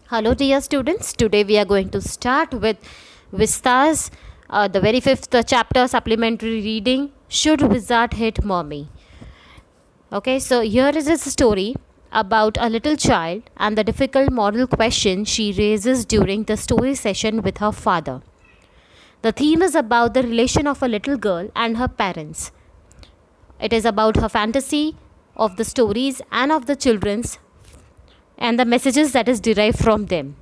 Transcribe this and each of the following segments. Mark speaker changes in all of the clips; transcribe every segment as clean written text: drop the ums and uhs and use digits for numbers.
Speaker 1: Hello, dear students. Today we are going to start with Vistas, the very fifth chapter supplementary reading. Should Wizard Hit Mommy? Okay, so here is a story about a little child and the difficult moral question she raises during the story session with her father. The theme is about the relation of a little girl and her parents. It is about her fantasy of the stories and of the children's and the messages that is derived from them.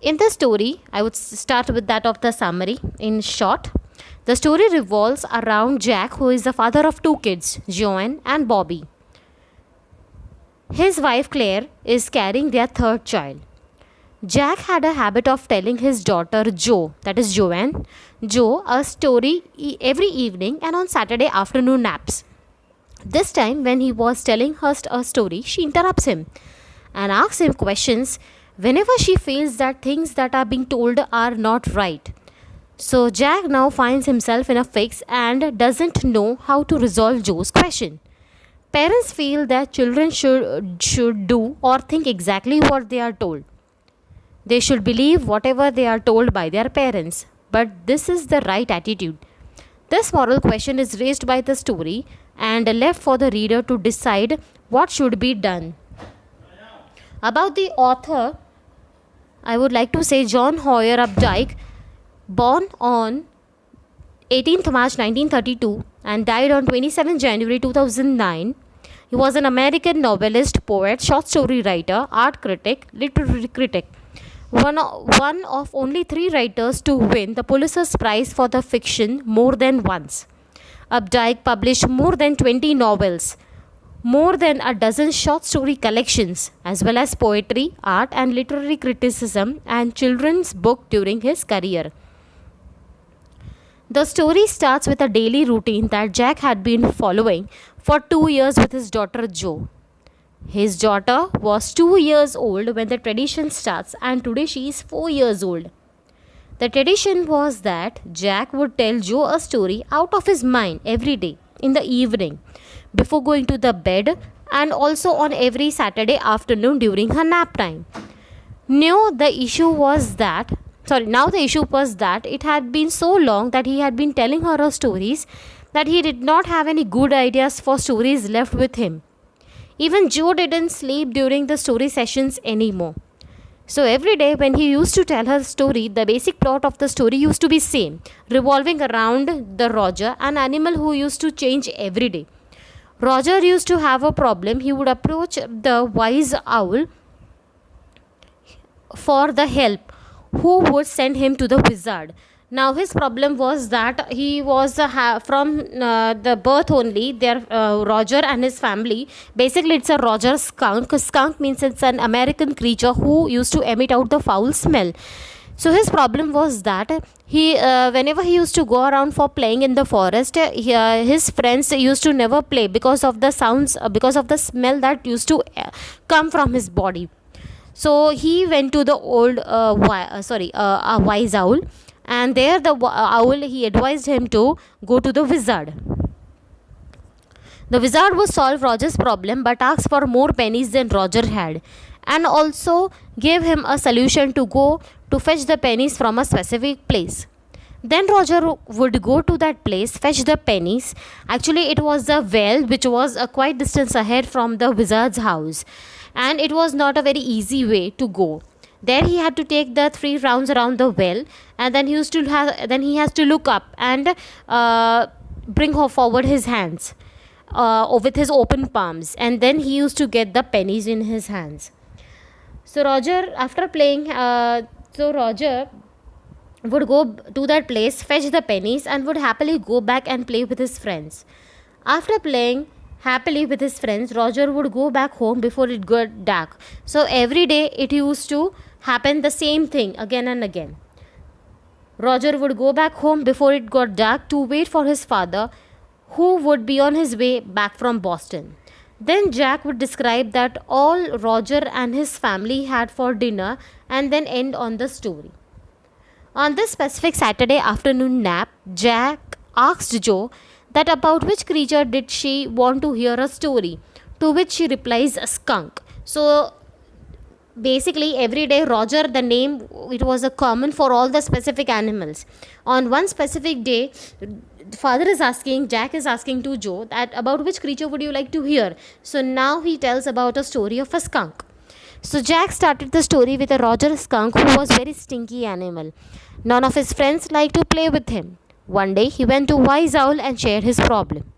Speaker 1: In the story, I would start with that of the summary. In short, the story revolves around Jack, who is the father of two kids, Joanne and Bobby. His wife Claire is carrying their third child. Jack had a habit of telling his daughter Jo, that is Joanne, Jo, a story every evening and on Saturday afternoon naps. This time, when he was telling her a story, she interrupts him and asks him questions whenever she feels that things that are being told are not right. So Jack now finds himself in a fix and doesn't know how to resolve Joe's question. Parents feel that children should do or think exactly what they are told. They should believe whatever they are told by their parents. But this is the right attitude. This moral question is raised by the story and left for the reader to decide what should be done. About the author, I would like to say John Hoyer Updike, born on 18th March 1932 and died on 27 January 2009. He was an American novelist, poet, short story writer, art critic, literary critic. One of only 3 writers to win the Pulitzer Prize for the fiction more than once. Updike published more than 20 novels, more than a dozen short story collections, as well as poetry, art, and literary criticism and children's book during his career. The story starts with a daily routine that Jack had been following for 2 years with his daughter Jo. His daughter was 2 years old when the tradition starts, and today she is 4 years old. The tradition was that Jack would tell Jo a story out of his mind every day in the evening before going to the bed and also on every Saturday afternoon during her nap time. Now the issue was that it had been so long that he had been telling her stories that he did not have any good ideas for stories left with him. Even Jo didn't sleep during the story sessions anymore. So every day when he used to tell her story, the basic plot of the story used to be same, revolving around the Roger, an animal who used to change every day. Roger used to have a problem. He would approach the wise owl for the help, who would send him to the wizard. Now his problem was that he was from the birth only. Roger and his family. Basically, it's a Roger skunk. Skunk means it's an American creature who used to emit out the foul smell. So his problem was that whenever he used to go around for playing in the forest, his friends used to never play because of the sounds, because of the smell that used to come from his body. So he went to the wise owl, and there the owl, he advised him to go to the wizard. The wizard would solve Roger's problem but asked for more pennies than Roger had, and also gave him a solution to go to fetch the pennies from a specific place. Then Roger would go to that place, fetch the pennies. Actually, it was the well which was a quite distance ahead from the wizard's house, and it was not a very easy way to go. There he had to take the 3 rounds around the well, and then he has to look up and bring forward his hands with his open palms, and then he used to get the pennies in his hands. So Roger, after playing, Roger would go to that place, fetch the pennies, and would happily go back and play with his friends. After playing happily with his friends, Roger would go back home before it got dark. So every day it used to happen the same thing again and again. Roger would go back home before it got dark to wait for his father, who would be on his way back from Boston. Then Jack would describe that all Roger and his family had for dinner and then end on the story. On this specific Saturday afternoon nap, Jack asked Jo that about which creature did she want to hear a story, to which she replies a skunk. So Basically every day Roger, the name, it was a common for all the specific animals. On one specific day, father is asking, Jack is asking to Joe that about which creature would you like to hear. So now he tells about a story of a skunk. So Jack started the story with a Roger skunk who was very stinky animal. None of his friends liked to play with him. One day he went to Wise Owl and shared his problem.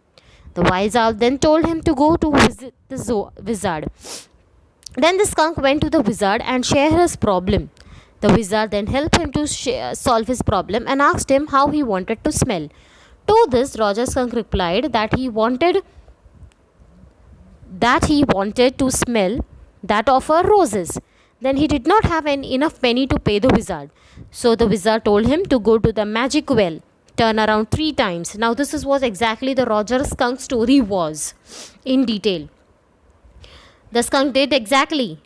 Speaker 1: The Wise Owl then told him to go to visit the wizard. Then the skunk went to the wizard and shared his problem. The wizard then helped him to solve his problem and asked him how he wanted to smell. To this, Roger Skunk replied that he wanted to smell that of a roses. Then he did not have enough penny to pay the wizard. So the wizard told him to go to the magic well, turn around 3 times. Now this is what exactly the Roger Skunk story was in detail. The skunk did exactly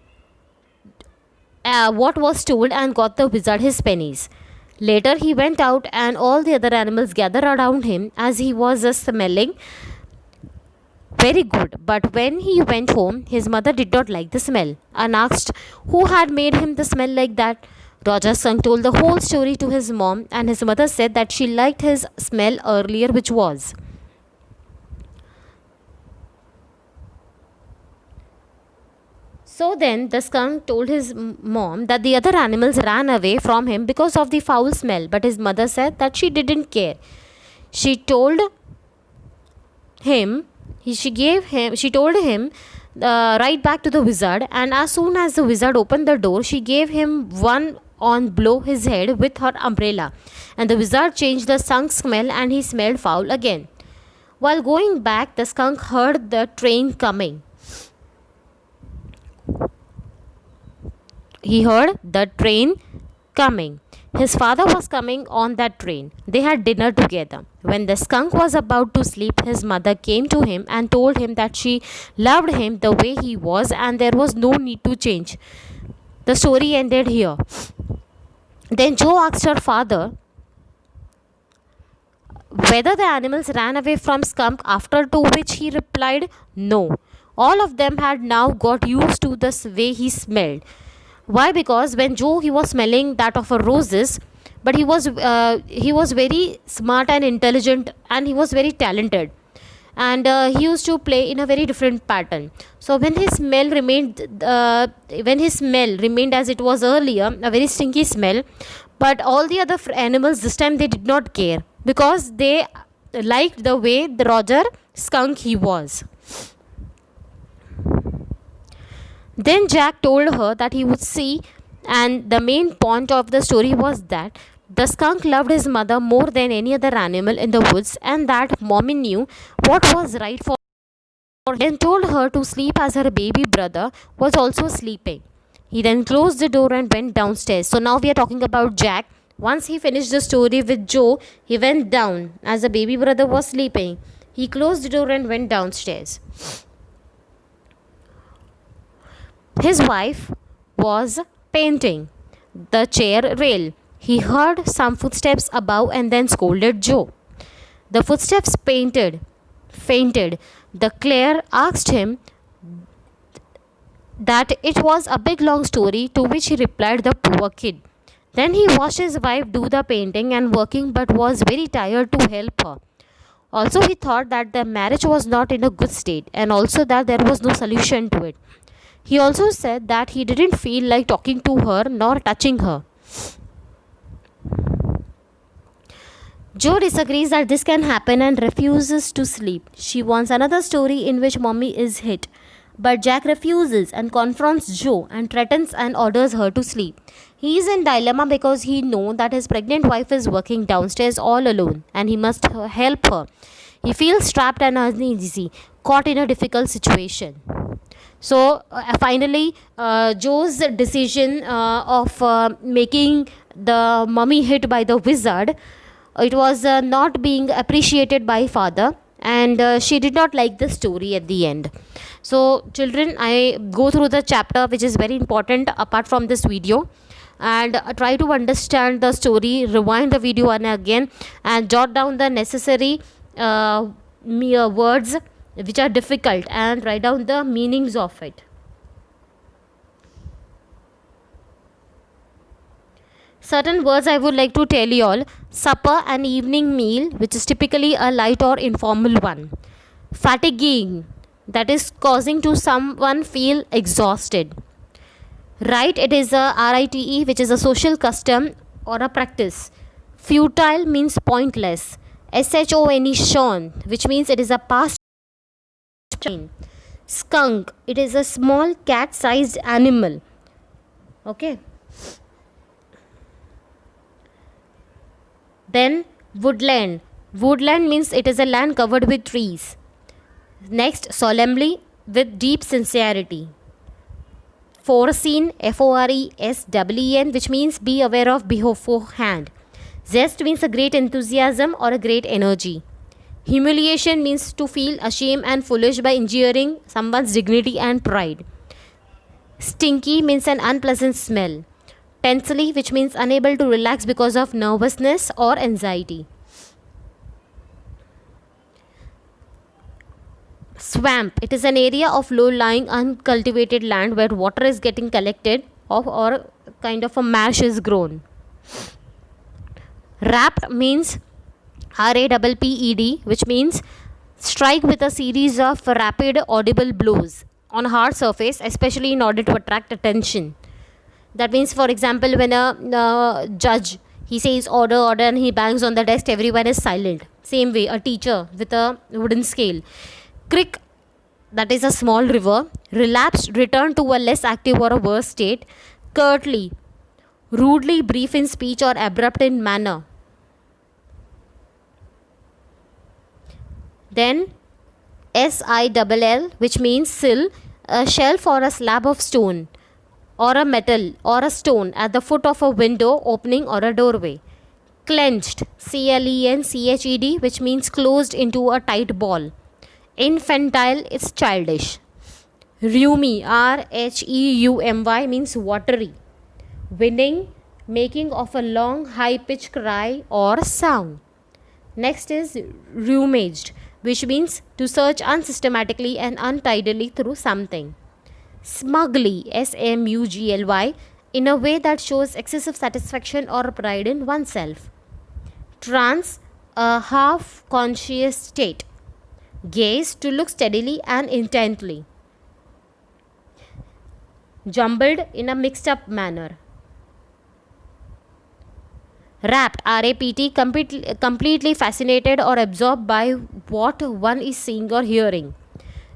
Speaker 1: what was told and got the wizard his pennies. Later he went out and all the other animals gathered around him as he was smelling very good. But when he went home, his mother did not like the smell and asked who had made him the smell like that. Roger Skunk told the whole story to his mom, and his mother said that she liked his smell earlier, which was. So then the skunk told his mom that the other animals ran away from him because of the foul smell, but his mother said that she didn't care. She told him, she told him right back to the wizard, and as soon as the wizard opened the door, she gave him one on blow his head with her umbrella, and the wizard changed the skunk's smell and he smelled foul again. While going back, the skunk heard the train coming. He heard the train coming. His father was coming on that train. They had dinner together. When the skunk was about to sleep, his mother came to him and told him that she loved him the way he was and there was no need to change. The story ended here. Then Joe asked her father whether the animals ran away from skunk, after to which he replied no. All of them had now got used to the way he smelled. Why? Because when Joe, he was smelling that of a roses, but he was very smart and intelligent, and he was very talented, and he used to play in a very different pattern. So when his smell remained as it was earlier, a very stinky smell, but all the other animals this time they did not care because they liked the way the Roger skunk he was. Then Jack told her that he would see, and the main point of the story was that the skunk loved his mother more than any other animal in the woods, and that Mommy knew what was right for her and told her to sleep as her baby brother was also sleeping. He then closed the door and went downstairs. So now we are talking about Jack. Once he finished the story with Joe, he went down as the baby brother was sleeping. He closed the door and went downstairs. His wife was painting the chair rail. He heard some footsteps above and then scolded Joe. The footsteps fainted. The Claire asked him that it was a big long story, to which he replied, the poor kid. Then he watched his wife do the painting and working, but was very tired to help her. Also, he thought that the marriage was not in a good state, and also that there was no solution to it. He also said that he didn't feel like talking to her nor touching her. Joe disagrees that this can happen and refuses to sleep. She wants another story in which Mommy is hit. But Jack refuses and confronts Joe and threatens and orders her to sleep. He is in dilemma because he knows that his pregnant wife is working downstairs all alone and he must help her. He feels trapped and uneasy, caught in a difficult situation. So finally, Joe's decision of making the mummy hit by the wizard, it was not being appreciated by father, and she did not like the story at the end. So children, I go through the chapter which is very important apart from this video, and try to understand the story, rewind the video and again, and jot down the necessary words which are difficult and write down the meanings of it. Certain words I would like to tell you all. Supper, an evening meal, which is typically a light or informal one. Fatiguing, that is causing to someone feel exhausted. Right, it is a RITE, which is a social custom or a practice. Futile means pointless. SHONE, shone, which means it is a past chain. Skunk, it is a small cat sized animal. Okay. Then woodland. Woodland means it is a land covered with trees. Next, solemnly, with deep sincerity. Foreseen, FORESEEN, which means be aware of beforehand. Zest means a great enthusiasm or a great energy. Humiliation means to feel ashamed and foolish by injuring someone's dignity and pride. Stinky means an unpleasant smell. Tensely, which means unable to relax because of nervousness or anxiety. Swamp, it is an area of low-lying uncultivated land where water is getting collected or kind of a marsh is grown. Rapped means RAPPED, which means strike with a series of rapid audible blows on a hard surface, especially in order to attract attention. That means, for example, when a judge, he says order, order, and he bangs on the desk, everyone is silent. Same way, a teacher with a wooden scale. Creek, that is a small river. Relapsed, return to a less active or a worse state. Curtly, rudely brief in speech or abrupt in manner. Then SILL, which means sill, a shelf or a slab of stone or a metal or a stone at the foot of a window, opening, or a doorway. Clenched, CLENCHED, which means closed into a tight ball. Infantile is childish. Rheumy, RHEUMY, means watery. Winning, making of a long high pitched cry or sound. Next is rummaged, which means to search unsystematically and untidily through something. Smugly, SMUGLY, in a way that shows excessive satisfaction or pride in oneself. Trance, a half conscious state. Gaze, to look steadily and intently. Jumbled, in a mixed up manner. Rapt, RAPT, completely fascinated or absorbed by what one is seeing or hearing.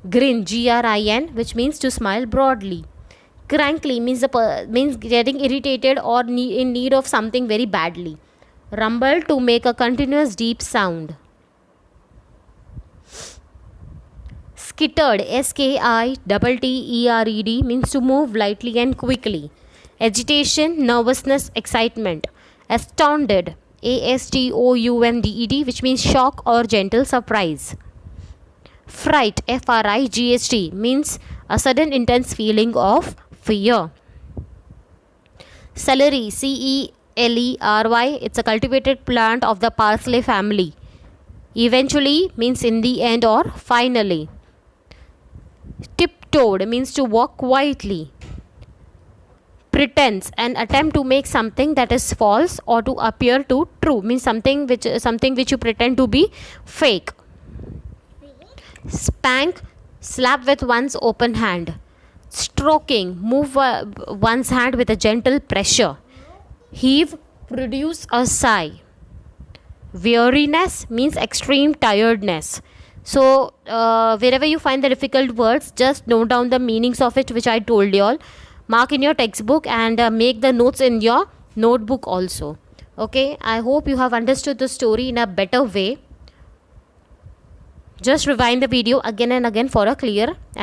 Speaker 1: Grin, GRIN, which means to smile broadly. Crankly means getting irritated or in need of something very badly. Rumble, to make a continuous deep sound. Skittered, SKITTERED, means to move lightly and quickly. Agitation, nervousness, excitement. Astounded, ASTOUNDED, which means shock or gentle surprise. Fright, FRIGHT, means a sudden intense feeling of fear. Celery, CELERY, it's a cultivated plant of the parsley family. Eventually means in the end or finally. Tiptoed means to walk quietly. Pretense, an attempt to make something that is false or to appear to true, means something which you pretend to be fake. Spank, slap with one's open hand. Stroking, move one's hand with a gentle pressure. Heave, produce a sigh. Weariness means extreme tiredness. So wherever you find the difficult words, just note down the meanings of it, which I told you all. Mark in your textbook and make the notes in your notebook also. Okay, I hope you have understood the story in a better way. Just rewind the video again and again for a clear